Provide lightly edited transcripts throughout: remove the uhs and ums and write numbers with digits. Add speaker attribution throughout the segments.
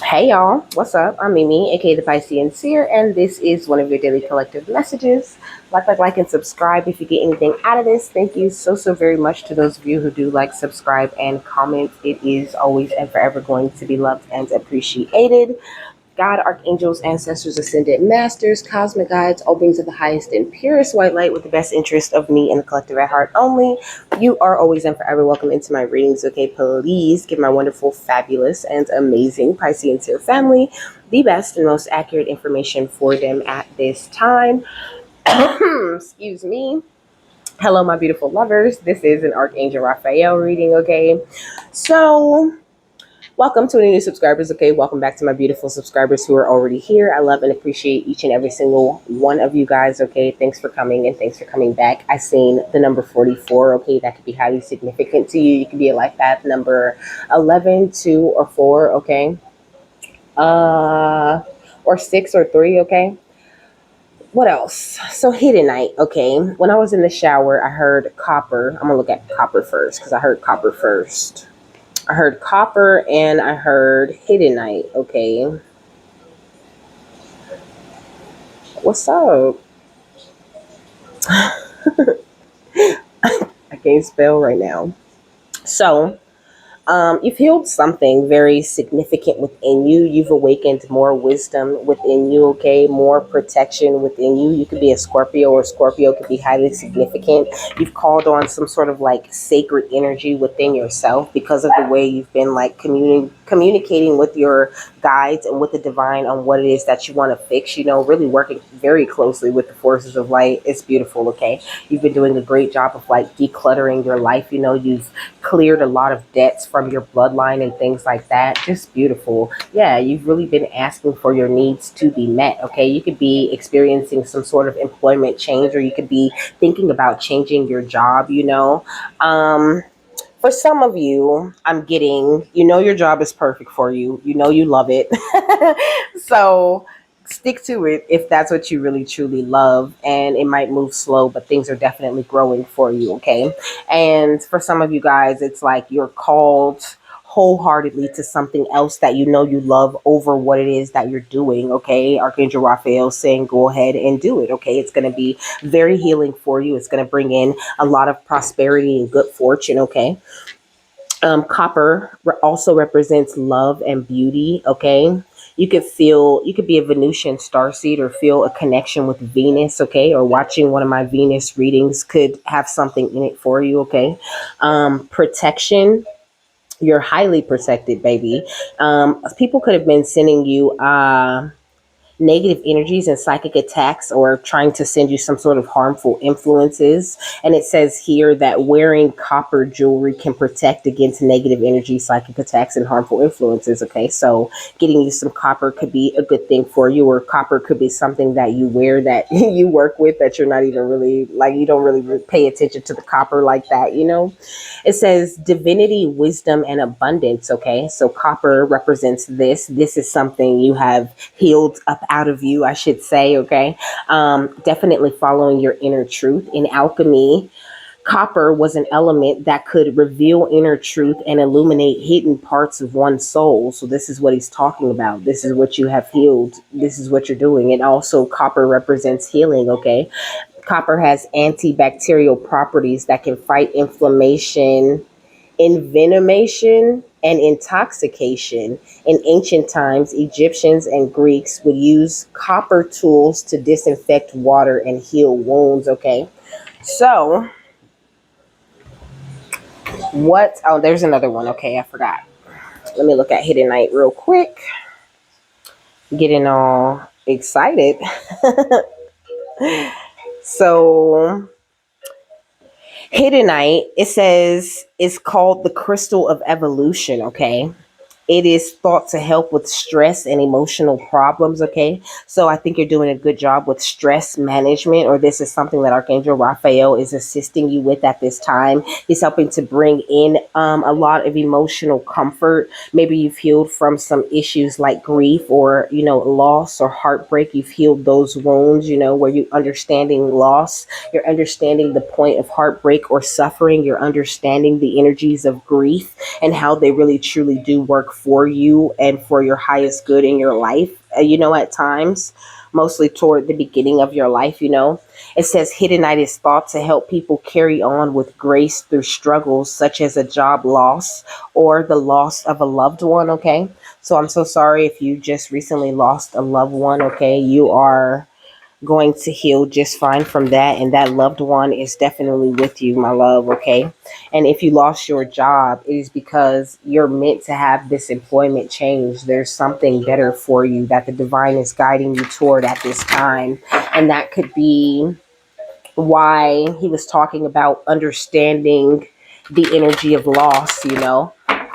Speaker 1: Hey y'all, what's up? I'm Mimi, aka the Piscean Seer, and this is one of your daily collective messages. And subscribe if you get anything out of this. Thank you so very much to those of you who do like, subscribe, and comment. It is always and forever going to be loved and appreciated. God, archangels, ancestors, ascended masters, cosmic guides, all beings of the highest and purest white light with the best interest of me and the collective at heart only. You are always and forever welcome into my readings, okay? Please give my wonderful, fabulous, and amazing Piscean Seer family the best and most accurate information for them at this time. Excuse me. Hello, my beautiful lovers. This is an Archangel Raphael reading, okay? So, welcome to any new subscribers, okay? Welcome back to my beautiful subscribers who are already here. I love and appreciate each and every single one of you guys, okay? Thanks for coming and thanks for coming back. I seen the number 44, okay? That could be highly significant to you. You could be a life path number 11, 2, or 4, okay? Or 6 or 3, okay? What else? So hidden night, okay? When I was in the shower, I heard copper. I'm gonna look at copper first because I heard copper first. I heard copper and I heard hidden night. Okay. What's up? I can't spell right now. So, you've healed something very significant within you. You've awakened more wisdom within you, okay? More protection within you. You could be a Scorpio, or Scorpio could be highly significant. You've called on some sort of like sacred energy within yourself because of the way you've been like communicating with your guides and with the divine on what it is that you want to fix, really working very closely with the forces of light. It's beautiful, okay? You've been doing a great job of like decluttering your life. You've cleared a lot of debts from your bloodline and things like that. Just beautiful. Yeah, you've really been asking for your needs to be met. Okay, you could be experiencing some sort of employment change, or you could be thinking about changing your job. For some of you, I'm getting, your job is perfect for you. You love it. So stick to it if that's what you really truly love. And it might move slow, but things are definitely growing for you. Okay. And for some of you guys, it's like you're called wholeheartedly to something else that you love over what it is that you're doing. Okay. Archangel Raphael saying go ahead and do it. Okay. It's going to be very healing for you. It's going to bring in a lot of prosperity and good fortune. Okay. Copper also represents love and beauty. Okay. You could be a Venusian starseed or feel a connection with Venus. Okay. Or watching one of my Venus readings could have something in it for you. Okay. Protection. You're highly protected, baby. People could have been sending you negative energies and psychic attacks, or trying to send you some sort of harmful influences. And it says here that wearing copper jewelry can protect against negative energy, psychic attacks, and harmful influences. Okay, so getting you some copper could be a good thing for you, or copper could be something that you wear that you work with that you're not even really like, you don't really pay attention to the copper like that. It says divinity, wisdom, and abundance. Okay, so copper represents this. This is something you have healed up out of you, I should say. Okay, definitely following your inner truth. In alchemy, copper was an element that could reveal inner truth and illuminate hidden parts of one's soul. So this is what he's talking about. This is what you have healed. This is what you're doing. And also copper represents healing. Okay, copper has antibacterial properties that can fight inflammation, envenomation, and intoxication. In ancient times, Egyptians and Greeks would use copper tools to disinfect water and heal wounds. Okay, so what? Oh, there's another one. Okay, I forgot. Let me look at Hidden Night real quick. Getting all excited. So Hiddenite, it says, is called the crystal of evolution. Okay. It is thought to help with stress and emotional problems. Okay. So I think you're doing a good job with stress management, or this is something that Archangel Raphael is assisting you with at this time. He's helping to bring in a lot of emotional comfort. Maybe you've healed from some issues like grief, or, loss or heartbreak. You've healed those wounds, where you understanding loss, you're understanding the point of heartbreak or suffering, you're understanding the energies of grief and how they really truly do work for you and for your highest good in your life, at times, mostly toward the beginning of your life, It says Hiddenite is thought to help people carry on with grace through struggles such as a job loss or the loss of a loved one, okay? So I'm so sorry if you just recently lost a loved one, okay? You are going to heal just fine from that, and that loved one is definitely with you, my love, okay? And if you lost your job, it is because you're meant to have this employment change. There's something better for you that the divine is guiding you toward at this time, and that could be why he was talking about understanding the energy of loss,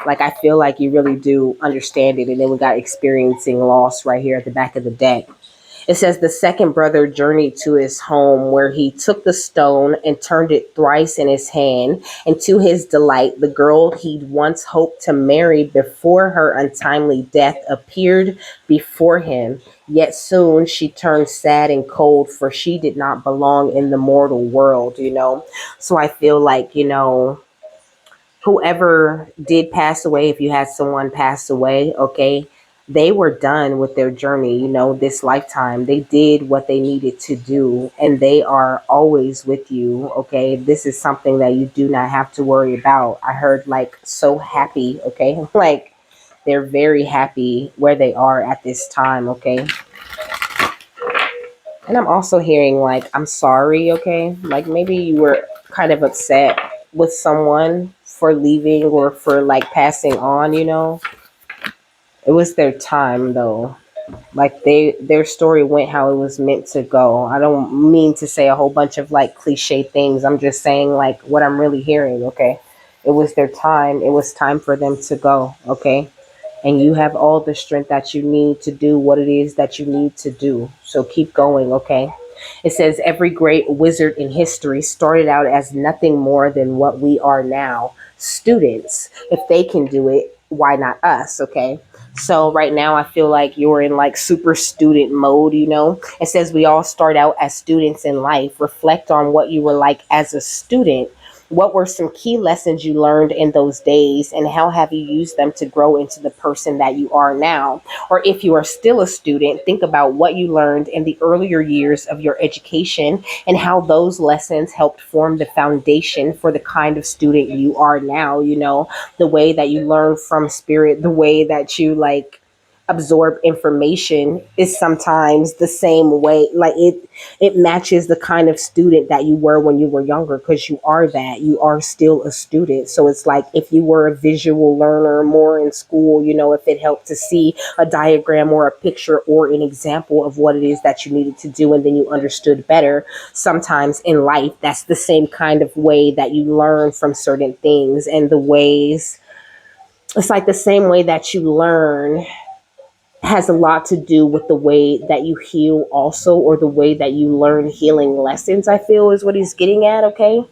Speaker 1: like I feel like you really do understand it. And then we got experiencing loss right here at the back of the deck. It says the second brother journeyed to his home where he took the stone and turned it thrice in his hand. And to his delight, the girl he'd once hoped to marry before her untimely death appeared before him. Yet soon she turned sad and cold, for she did not belong in the mortal world. So I feel like, whoever did pass away, if you had someone pass away, okay, they were done with their journey, this lifetime. They did what they needed to do, and they are always with you, okay? This is something that you do not have to worry about. I heard like so happy, okay? Like they're very happy where they are at this time, okay? And I'm also hearing like, I'm sorry, okay? Like maybe you were kind of upset with someone for leaving or for like passing on. It was their time though. Like their story went how it was meant to go. I don't mean to say a whole bunch of like cliche things. I'm just saying like what I'm really hearing, okay? It was their time. It was time for them to go, okay? And you have all the strength that you need to do what it is that you need to do. So keep going, okay? It says every great wizard in history started out as nothing more than what we are now, students. If they can do it, why not us, okay? So right now I feel like you're in like super student mode. It says we all start out as students in life. Reflect on what you were like as a student. What were some key lessons you learned in those days, and how have you used them to grow into the person that you are now? Or if you are still a student, think about what you learned in the earlier years of your education and how those lessons helped form the foundation for the kind of student you are now. The way that you learn from spirit, the way that you like absorb information is sometimes the same way, like it matches the kind of student that you were when you were younger, because you are still a student. So it's like if you were a visual learner more in school, if it helped to see a diagram or a picture or an example of what it is that you needed to do, and then you understood better. Sometimes in life that's the same kind of way that you learn from certain things, and the ways it's like the same way that you learn has a lot to do with the way that you heal also, or the way that you learn healing lessons, I feel is what he's getting at, okay?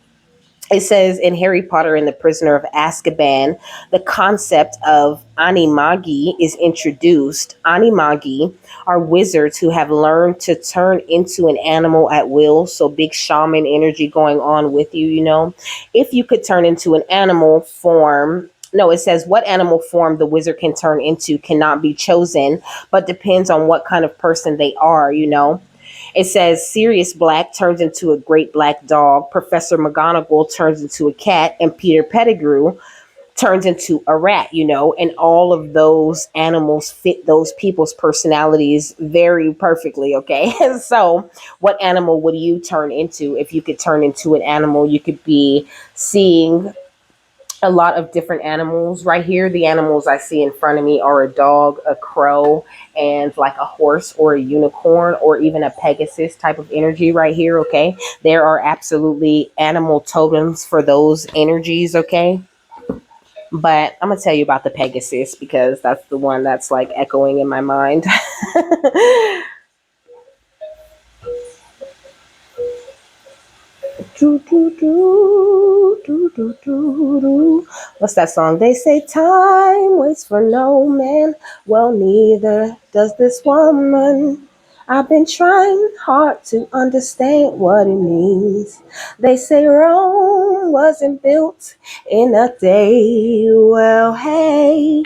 Speaker 1: It says in Harry Potter and the Prisoner of Azkaban, the concept of animagi is introduced. Animagi are wizards who have learned to turn into an animal at will. So big shaman energy going on with you. If you could turn into an animal form, no, it says what animal form the wizard can turn into cannot be chosen, but depends on what kind of person they are. It says Sirius Black turns into a great black dog, Professor McGonagall turns into a cat, and Peter Pettigrew turns into a rat, and all of those animals fit those people's personalities very perfectly, okay? So, what animal would you turn into? If you could turn into an animal, you could be seeing a lot of different animals right here. The animals I see in front of me are a dog, a crow, and like a horse or a unicorn or even a Pegasus type of energy right here, okay? There are absolutely animal totems for those energies, okay? But I'm going to tell you about the Pegasus because that's the one that's like echoing in my mind. Do, do, do, do, do, do, do. What's that song? They say time waits for no man. Well, neither does this woman. I've been trying hard to understand what it means. They say Rome wasn't built in a day. Well, hey,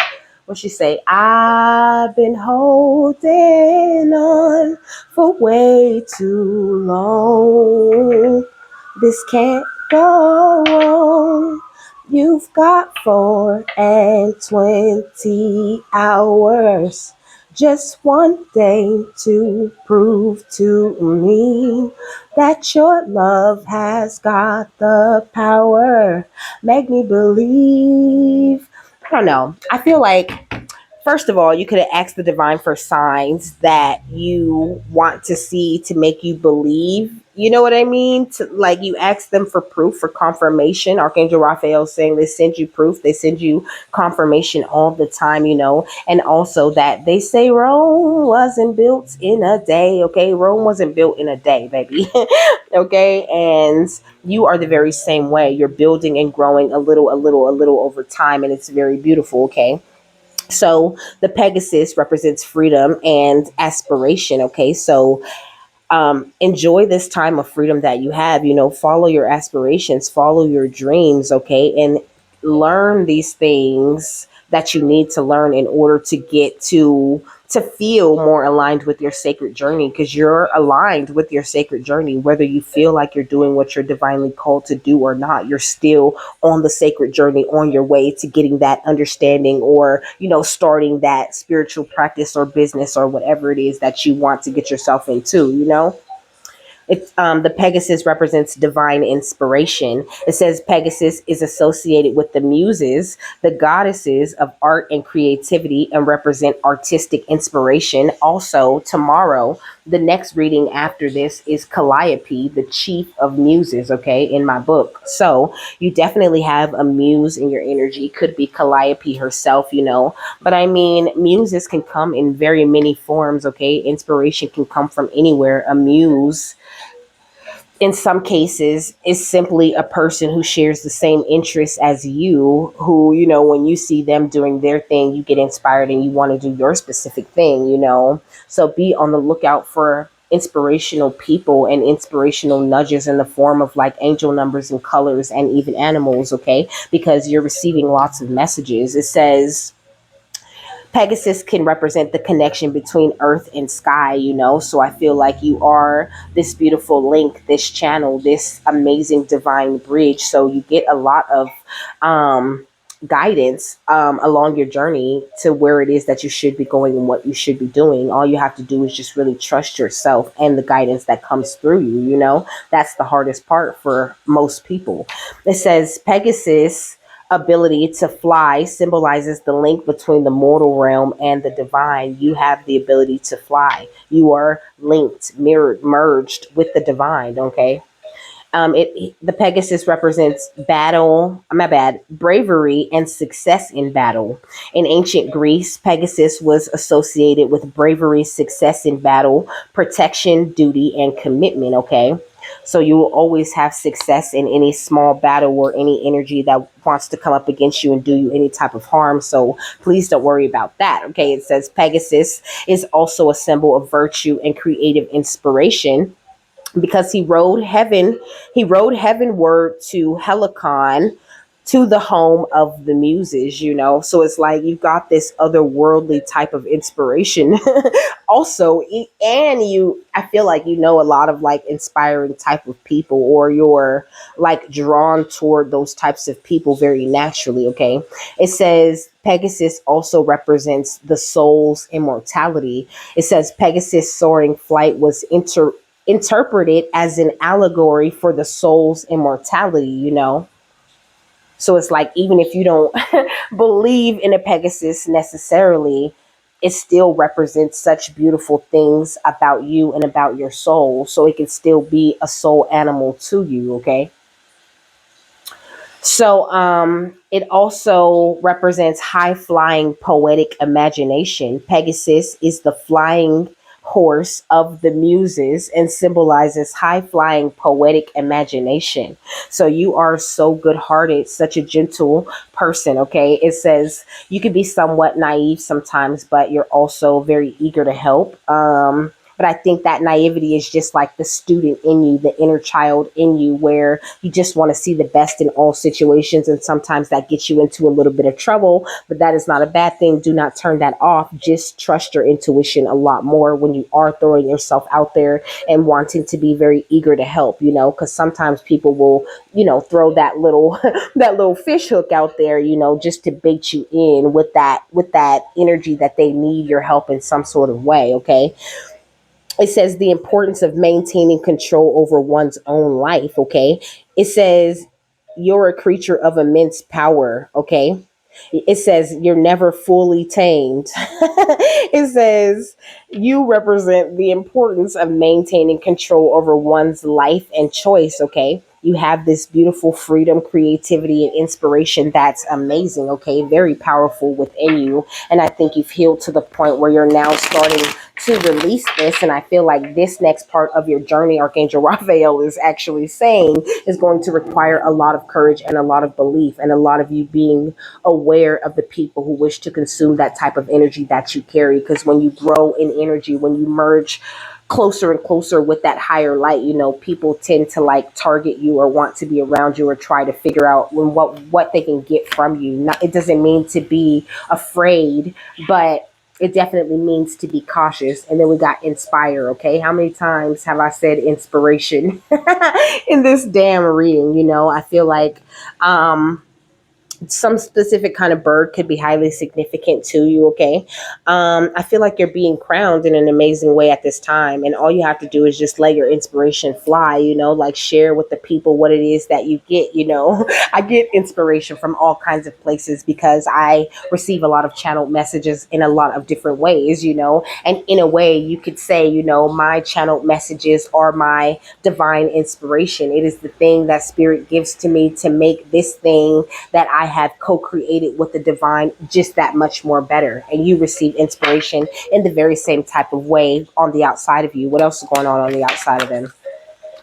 Speaker 1: What she say? I've been holding on for way too long. This can't go on. You've got 4 and 20 hours. Just one day to prove to me that your love has got the power. Make me believe. I don't know. I feel like, first of all, you could have asked the divine for signs that you want to see to make you believe. You know what I mean? To, like, you ask them for proof, for confirmation. Archangel Raphael saying they send you proof, they send you confirmation all the time, and also that they say Rome wasn't built in a day. Okay, Rome wasn't built in a day, baby. Okay, and you are the very same way. You're building and growing a little, a little, a little over time, and it's very beautiful. Okay, so the Pegasus represents freedom and aspiration. Okay, so enjoy this time of freedom that you have. Follow your aspirations, follow your dreams. Okay, and learn these things that you need to learn in order to get to feel more aligned with your sacred journey, because you're aligned with your sacred journey whether you feel like you're doing what you're divinely called to do or not. You're still on the sacred journey, on your way to getting that understanding, or starting that spiritual practice or business or whatever it is that you want to get yourself into. The Pegasus represents divine inspiration. It says Pegasus is associated with the muses, the goddesses of art and creativity, and represent artistic inspiration. Also, tomorrow, the next reading after this is Calliope, the chief of muses, okay, in my book. So you definitely have a muse in your energy. Could be Calliope herself. But I mean, muses can come in very many forms, okay? Inspiration can come from anywhere. A muse, in some cases, is simply a person who shares the same interests as you, who, when you see them doing their thing, you get inspired and you want to do your specific thing. So be on the lookout for inspirational people and inspirational nudges in the form of like angel numbers and colors and even animals, okay? Because you're receiving lots of messages. It says Pegasus can represent the connection between earth and sky. So I feel like you are this beautiful link, this channel, this amazing divine bridge. So you get a lot of um, guidance along your journey to where it is that you should be going and what you should be doing. All you have to do is just really trust yourself and the guidance that comes through you. That's the hardest part for most people. It says Pegasus ability to fly symbolizes the link between the mortal realm and the divine. You have the ability to fly. You are linked, mirrored, merged with the divine. Okay. The Pegasus represents battle. My bad, bravery and success in battle. In ancient Greece, Pegasus was associated with bravery, success in battle, protection, duty, and commitment. Okay, so you will always have success in any small battle or any energy that wants to come up against you and do you any type of harm. So please don't worry about that. Okay, it says Pegasus is also a symbol of virtue and creative inspiration because he rode heavenward to Helicon, to the home of the muses. So it's like you've got this otherworldly type of inspiration also. And I feel like a lot of like inspiring type of people, or you're like drawn toward those types of people very naturally. Okay, it says Pegasus also represents the soul's immortality. It says Pegasus soaring flight was interpreted as an allegory for the soul's immortality. So it's like, even if you don't believe in a Pegasus necessarily, it still represents such beautiful things about you and about your soul. So it can still be a soul animal to you, okay? So it also represents high flying poetic imagination. Pegasus is the flying horse of the muses and symbolizes high flying poetic imagination. So you are so good hearted, such a gentle person. Okay. It says you can be somewhat naive sometimes, but you're also very eager to help. But I think that naivety is just like the student in you, the inner child in you, where you just want to see the best in all situations. And sometimes that gets you into a little bit of trouble, but that is not a bad thing. Do not turn that off. Just trust your intuition a lot more when you are throwing yourself out there and wanting to be very eager to help, because sometimes people will, throw that little that little fish hook out there, just to bait you in with that energy that they need your help in some sort of way. Okay, it says the importance of maintaining control over one's own life. Okay, it says you're a creature of immense power. Okay, it says you're never fully tamed. It says you represent the importance of maintaining control over one's life and choice. Okay, you have this beautiful freedom, creativity, and inspiration that's amazing. Okay, very powerful within you. And I think you've healed to the point where you're now starting to release this. And I feel like this next part of your journey, Archangel Raphael is actually saying, is going to require a lot of courage and a lot of belief and a lot of you being aware of the people who wish to consume that type of energy that you carry. Because when you grow in energy, when you merge closer and closer with that higher light, people tend to like target you or want to be around you or try to figure out what they can get from you. Not, it doesn't mean to be afraid, but it definitely means to be cautious. And then we got inspire. Okay, how many times have I said inspiration in this damn reading? I feel like some specific kind of bird could be highly significant to you. Okay, I feel like you're being crowned in an amazing way at this time, and all you have to do is just let your inspiration fly. Like share with the people what it is that you get. I get inspiration from all kinds of places because I receive a lot of channeled messages in a lot of different ways. And in a way you could say, my channeled messages are my divine inspiration. It is the thing that spirit gives to me to make this thing that I have co-created with the divine just that much more better. And you receive inspiration in the very same type of way on the outside of you. What else is going on the outside of them?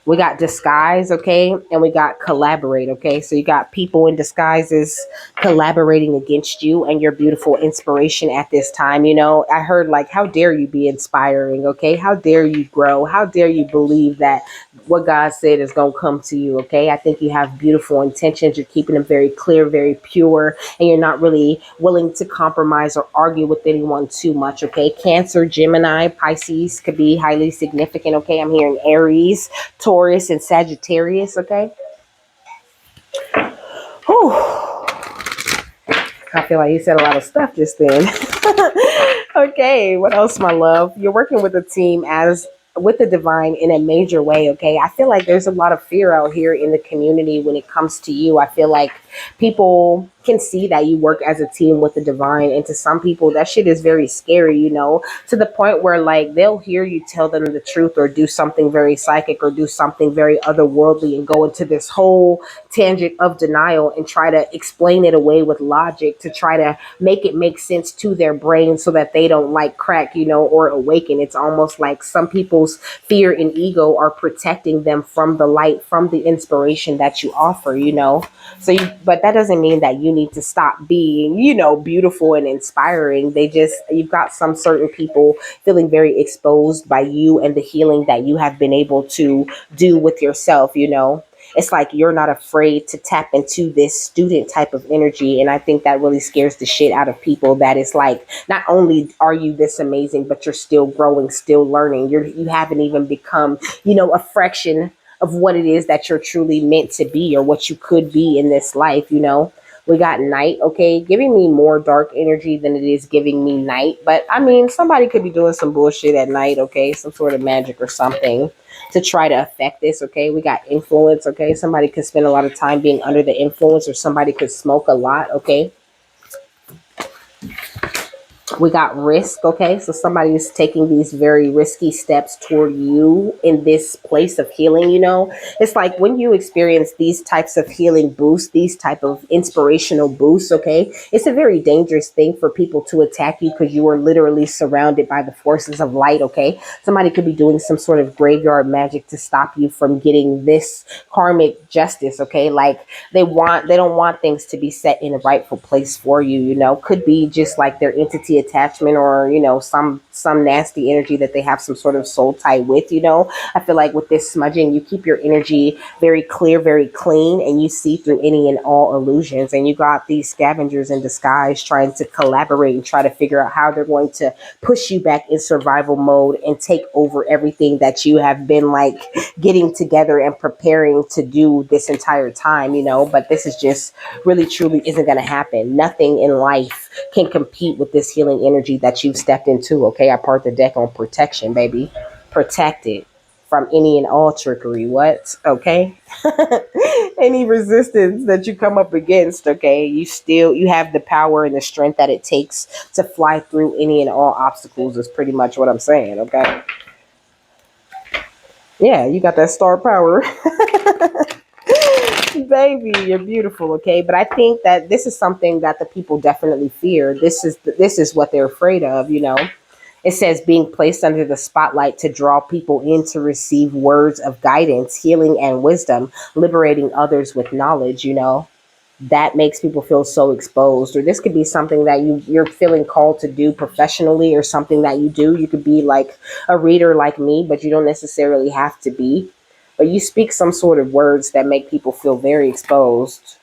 Speaker 1: We got disguise, okay, and we got collaborate, okay. So you got people in disguises collaborating against you and your beautiful inspiration at this time. I heard like, how dare you be inspiring, okay? How dare you grow? How dare you believe that what God said is going to come to you, okay? I think you have beautiful intentions. You're keeping them very clear, very pure, and you're not really willing to compromise or argue with anyone too much, okay? Cancer, Gemini, Pisces could be highly significant, okay? I'm hearing Aries, Taurus, and Sagittarius, okay? Whew. I feel like you said a lot of stuff just then. Okay, what else, my love? You're working with a team as with the divine in a major way, okay? I feel like there's a lot of fear out here in the community when it comes to you. I feel like people can see that you work as a team with the divine, and to some people that shit is very scary, to the point where like they'll hear you tell them the truth or do something very psychic or do something very otherworldly and go into this whole tangent of denial and try to explain it away with logic to try to make it make sense to their brain so that they don't like crack, or awaken. It's almost like some people's fear and ego are protecting them from the light, from the inspiration that you offer, so but that doesn't mean that you need to stop being, beautiful and inspiring. You've got some certain people feeling very exposed by you and the healing that you have been able to do with yourself. It's like you're not afraid to tap into this student type of energy. And I think that really scares the shit out of people. That it's like, not only are you this amazing, but you're still growing, still learning. You haven't even become, a fraction of what it is that you're truly meant to be or what you could be in this life. We got night, okay, giving me more dark energy than it is giving me night. But I mean, somebody could be doing some bullshit at night, okay, some sort of magic or something to try to affect this, okay. We got influence, okay. Somebody could spend a lot of time being under the influence, or somebody could smoke a lot, okay. We got risk, okay. So somebody is taking these very risky steps toward you in this place of healing. It's like when you experience these types of healing boosts, these type of inspirational boosts, okay, it's a very dangerous thing for people to attack you because you are literally surrounded by the forces of light, okay. Somebody could be doing some sort of graveyard magic to stop you from getting this karmic justice, okay. Like they don't want things to be set in a rightful place for you. Could be just like their entity attachment, or some nasty energy that they have some sort of soul tie with. I feel like with this smudging, you keep your energy very clear, very clean, and you see through any and all illusions. And you got these scavengers in disguise trying to collaborate and try to figure out how they're going to push you back in survival mode and take over everything that you have been like getting together and preparing to do this entire time. But this is just really truly isn't going to happen. Nothing in life can compete with this healing energy that you've stepped into. Okay, I part the deck on protection, baby. Protected from any and all trickery. What? Okay. Any resistance that you come up against, okay, you have the power and the strength that it takes to fly through any and all obstacles, is pretty much what I'm saying. Okay. Yeah, you got that star power. Baby, you're beautiful. Okay, but I think that this is something that the people definitely fear. This is what they're afraid of. It says being placed under the spotlight to draw people in to receive words of guidance, healing, and wisdom, liberating others with knowledge. That makes people feel so exposed. Or this could be something that you're feeling called to do professionally, or something that you do. You could be like a reader like me, but you don't necessarily have to be. But you speak some sort of words that make people feel very exposed.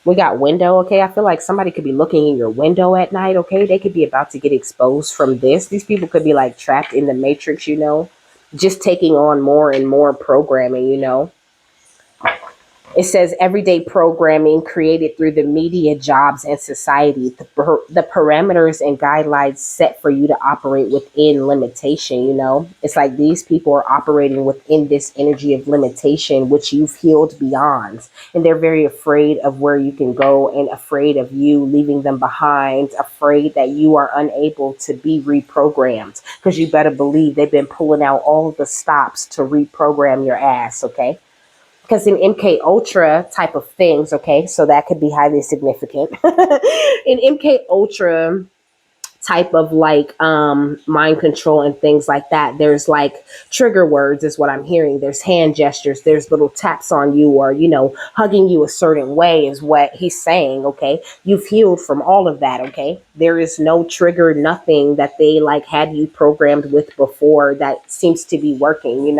Speaker 1: We got window, okay? I feel like somebody could be looking in your window at night, okay? They could be about to get exposed from this. These people could be like trapped in the matrix, just taking on more and more programming. It says everyday programming created through the media, jobs, and society. The parameters and guidelines set for you to operate within limitation. It's like these people are operating within this energy of limitation, which you've healed beyond. And they're very afraid of where you can go, and afraid of you leaving them behind, afraid that you are unable to be reprogrammed. Because you better believe they've been pulling out all the stops to reprogram your ass, okay? Because in MK Ultra type of things, okay, so that could be highly significant. In MK Ultra type of like mind control and things like that, there's like trigger words is what I'm hearing. There's hand gestures, there's little taps on you, or hugging you a certain way is what he's saying. Okay, you've healed from all of that. Okay, there is no trigger, nothing that they like had you programmed with before that seems to be working.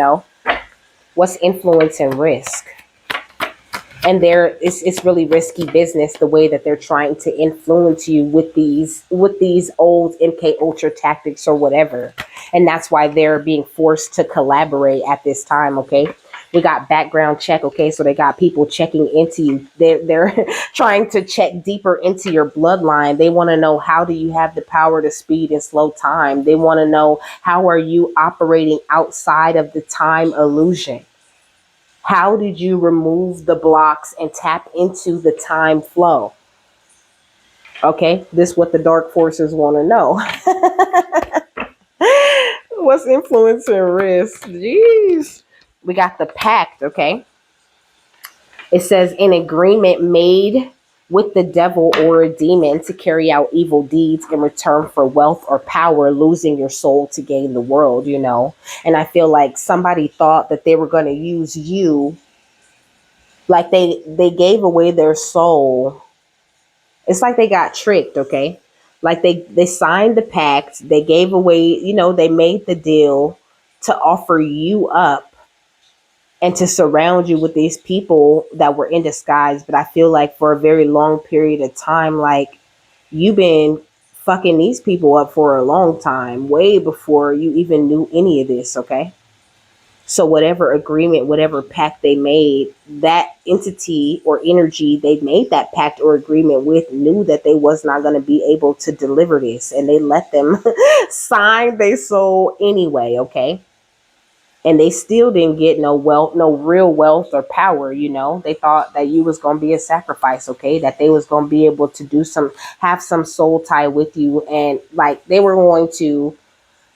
Speaker 1: What's influence and risk? And it's really risky business, the way that they're trying to influence you with these old MK Ultra tactics or whatever. And that's why they're being forced to collaborate at this time. Okay, we got background check. Okay, so they got people checking into you. They're trying to check deeper into your bloodline. They want to know, how do you have the power to speed and slow time? They want to know, how are you operating outside of the time illusion? How did you remove the blocks and tap into the time flow? Okay, this is what the dark forces want to know. What's influence and risk? Jeez. We got the pact, okay? It says an agreement made with the devil or a demon to carry out evil deeds in return for wealth or power, losing your soul to gain the world. And I feel like somebody thought that they were going to use you, like they gave away their soul. It's like they got tricked, okay? Like they signed the pact, they gave away, they made the deal to offer you up and to surround you with these people that were in disguise. But I feel like for a very long period of time, like, you've been fucking these people up for a long time, way before you even knew any of this, okay? So whatever agreement, whatever pact they made, that entity or energy they made that pact or agreement with knew that they was not going to be able to deliver this. And they let them sign their soul anyway, okay? And they still didn't get no wealth, no real wealth or power. They thought that you was going to be a sacrifice, okay? That they was going to be able to have some soul tie with you. And like they were going to,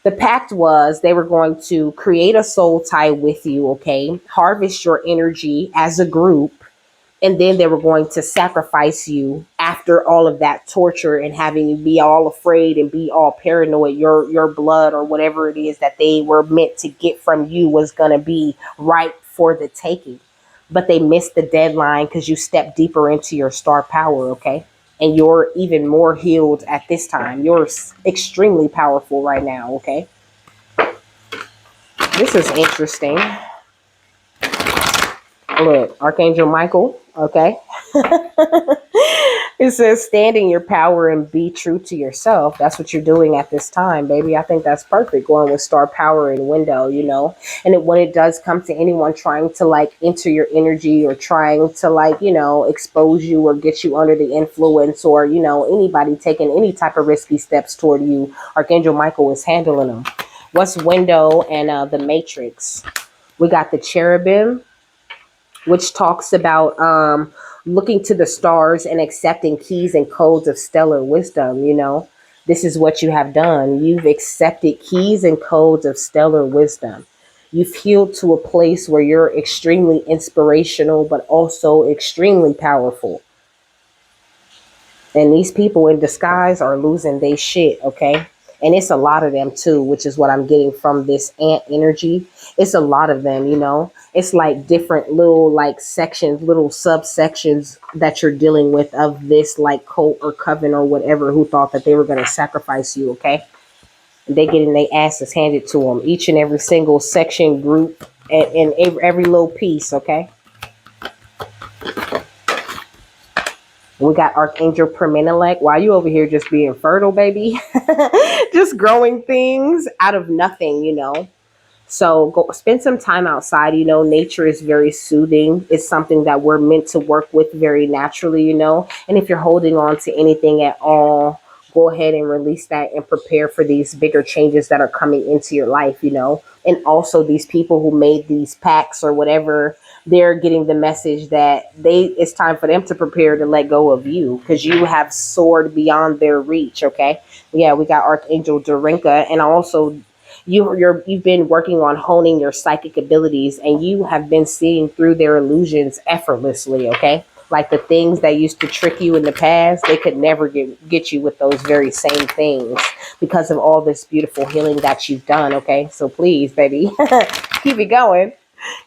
Speaker 1: the pact was they were going to create a soul tie with you, okay? Harvest your energy as a group. And then they were going to sacrifice you after all of that torture and having you be all afraid and be all paranoid. Your blood or whatever it is that they were meant to get from you was going to be ripe for the taking. But they missed the deadline because you stepped deeper into your star power, okay? And you're even more healed at this time. You're extremely powerful right now, okay? This is interesting. Look, Archangel Michael, okay? It says, stand in your power and be true to yourself. That's what you're doing at this time, baby. I think that's perfect. Going with star power and window, And when it does come to anyone trying to like enter your energy or trying to like, expose you or get you under the influence or, anybody taking any type of risky steps toward you, Archangel Michael is handling them. What's window and the matrix? We got the cherubim, which talks about looking to the stars and accepting keys and codes of stellar wisdom. This is what you have done. You've accepted keys and codes of stellar wisdom. You've healed to a place where you're extremely inspirational, but also extremely powerful. And these people in disguise are losing their shit, okay? And it's a lot of them too, which is what I'm getting from this ant energy. It's a lot of them. It's like different little like sections, little subsections that you're dealing with of this like cult or coven or whatever who thought that they were going to sacrifice you, okay? They getting their asses handed to them, each and every single section, group, and every little piece, okay? We got Archangel Permenelec. Why you over here just being fertile, baby? Just growing things out of nothing. So go spend some time outside. Nature is very soothing. It's something that we're meant to work with very naturally. And if you're holding on to anything at all, go ahead and release that and prepare for these bigger changes that are coming into your life. And also these people who made these pacts or whatever, they're getting the message that it's time for them to prepare to let go of you because you have soared beyond their reach. Okay. Yeah, we got Archangel Dorinka, and also you've been working on honing your psychic abilities, and you have been seeing through their illusions effortlessly, okay? Like the things that used to trick you in the past, they could never get you with those very same things because of all this beautiful healing that you've done, okay? So please, baby, keep it going.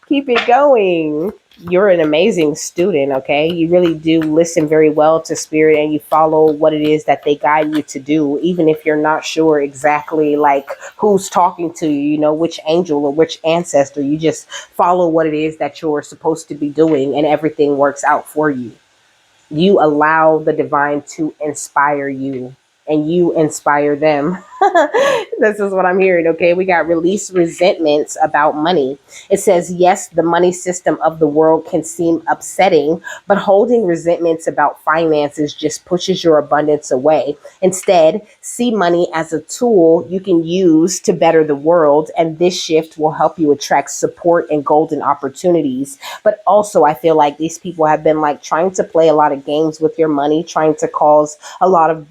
Speaker 1: Keep it going. You're an amazing student, okay? You really do listen very well to spirit and you follow what it is that they guide you to do, even if you're not sure exactly like who's talking to you, which angel or which ancestor. You just follow what it is that you're supposed to be doing and everything works out for you. You allow the divine to inspire you and you inspire them. This is what I'm hearing. Okay. We got release resentments about money. It says, yes, the money system of the world can seem upsetting, but holding resentments about finances just pushes your abundance away. Instead, see money as a tool you can use to better the world. And this shift will help you attract support and golden opportunities. But also, I feel like these people have been like trying to play a lot of games with your money, trying to cause a lot of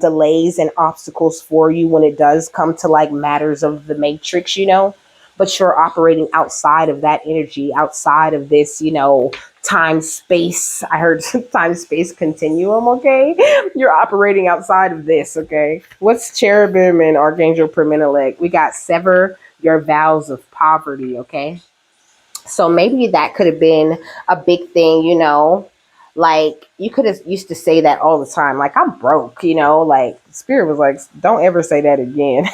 Speaker 1: delays and obstacles for you when it does come to like matters of the matrix. But you're operating outside of that energy, outside of this, time space. I heard time space continuum. Okay. You're operating outside of this. Okay. What's cherubim and Archangel Permenelec? We got sever your vows of poverty. Okay. So maybe that could have been a big thing. Like you could have used to say that all the time, like I'm broke. Like spirit was like, don't ever say that again.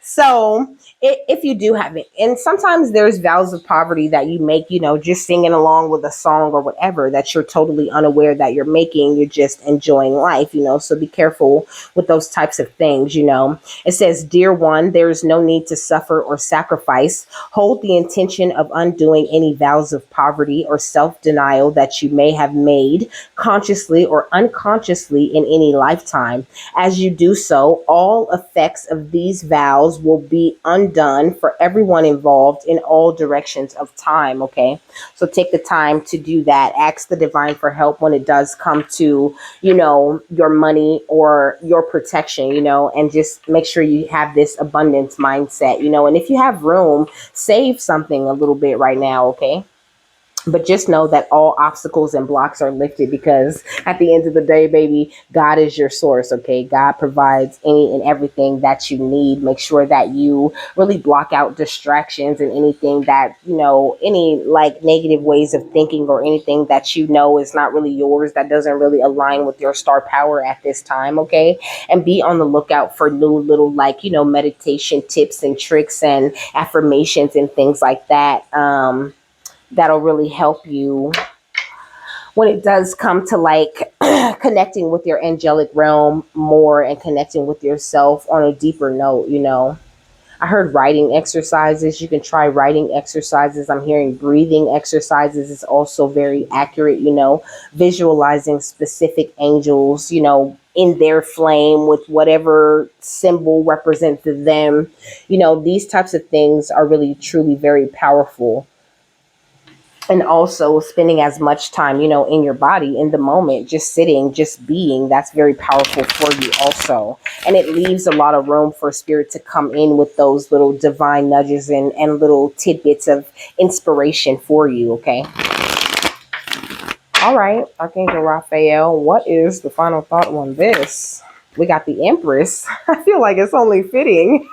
Speaker 1: So if you do have it, and sometimes there's vows of poverty that you make, just singing along with a song or whatever that you're totally unaware that you're making, you're just enjoying life. So be careful with those types of things. It says, dear one, there is no need to suffer or sacrifice. Hold the intention of undoing any vows of poverty or self-denial that you may have made consciously or unconsciously in any lifetime. As you do so, all effects of these vows will be undone for everyone involved in all directions of time. Okay. So take the time to do that. Ask the divine for help when it does come to, your money or your protection, and just make sure you have this abundance mindset, and if you have room, save something a little bit right now. Okay. But just know that all obstacles and blocks are lifted, because at the end of the day, baby, God is your source. Okay, God provides any and everything that you need. Make sure that you really block out distractions and anything that, any like negative ways of thinking or anything that is not really yours, that doesn't really align with your star power at this time. Okay, and be on the lookout for new little, like, meditation tips and tricks and affirmations and things like that. That'll really help you when it does come to, like, connecting with your angelic realm more and connecting with yourself on a deeper note. I heard writing exercises. You can try writing exercises. I'm hearing breathing exercises is also very accurate. Visualizing specific angels, in their flame with whatever symbol represents them. These types of things are really, truly very powerful. And also spending as much time, in your body, in the moment, just sitting, just being, that's very powerful for you also. And it leaves a lot of room for spirit to come in with those little divine nudges and little tidbits of inspiration for you. Okay. All right, Archangel Raphael, what is the final thought on this? We got the Empress. I feel like it's only fitting.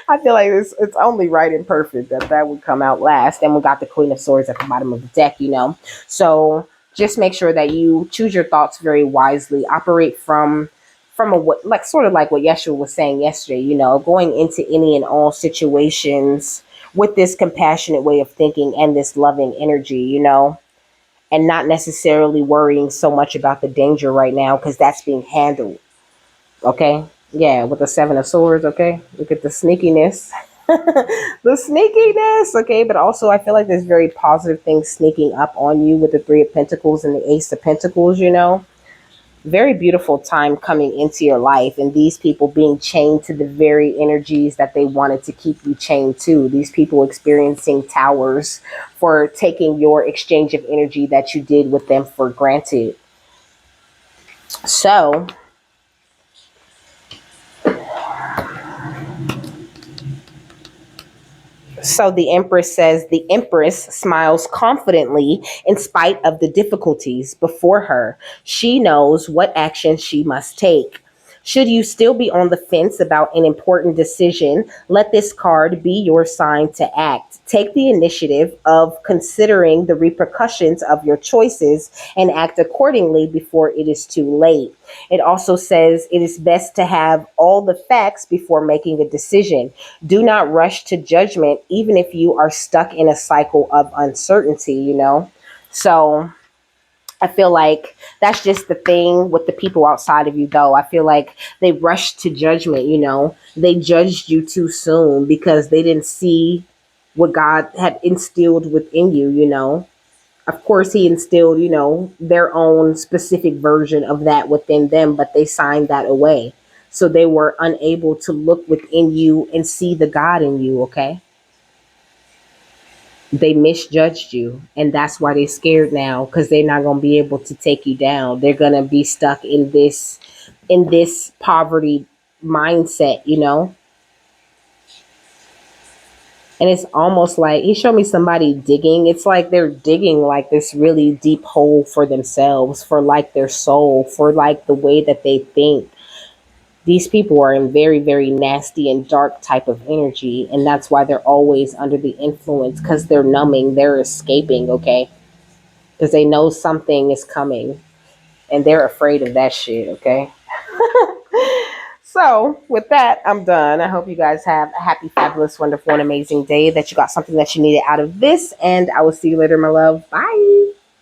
Speaker 1: I feel like it's only right and perfect that would come out last. And we got the Queen of Swords at the bottom of the deck. So just make sure that you choose your thoughts very wisely. Operate from a what, like, sort of like what Yeshua was saying yesterday. Going into any and all situations with this compassionate way of thinking and this loving energy. And not necessarily worrying so much about the danger right now, because that's being handled. Okay. Yeah, with the Seven of Swords. Okay. Look at the sneakiness. The sneakiness. Okay. But also, I feel like there's very positive things sneaking up on you with the Three of Pentacles and the Ace of Pentacles. Very beautiful time coming into your life, and these people being chained to the very energies that they wanted to keep you chained to. These people experiencing towers for taking your exchange of energy that you did with them for granted. So, the Empress says the Empress smiles confidently in spite of the difficulties before her. She knows what action she must take. Should you still be on the fence about an important decision, let this card be your sign to act. Take the initiative of considering the repercussions of your choices and act accordingly before it is too late. It also says it is best to have all the facts before making a decision. Do not rush to judgment, even if you are stuck in a cycle of uncertainty. So I feel like that's just the thing with the people outside of you, though. I feel like they rushed to judgment. They judged you too soon because they didn't see what God had instilled within you. Of course, He instilled, their own specific version of that within them, but they signed that away. So they were unable to look within you and see the God in you, okay? They misjudged you, and that's why they're scared now, because they're not going to be able to take you down. They're going to be stuck in this poverty mindset. And it's almost like he showed me somebody digging. It's like they're digging like this really deep hole for themselves, for like their soul, for like the way that they think. These people are in very, very nasty and dark type of energy, and that's why they're always under the influence, because they're numbing, they're escaping. Okay, because they know something is coming and they're afraid of that shit. Okay. So with that, I'm done. I hope you guys have a happy, fabulous, wonderful, and amazing day, that you got something that you needed out of this, and I will see you later, my love. Bye.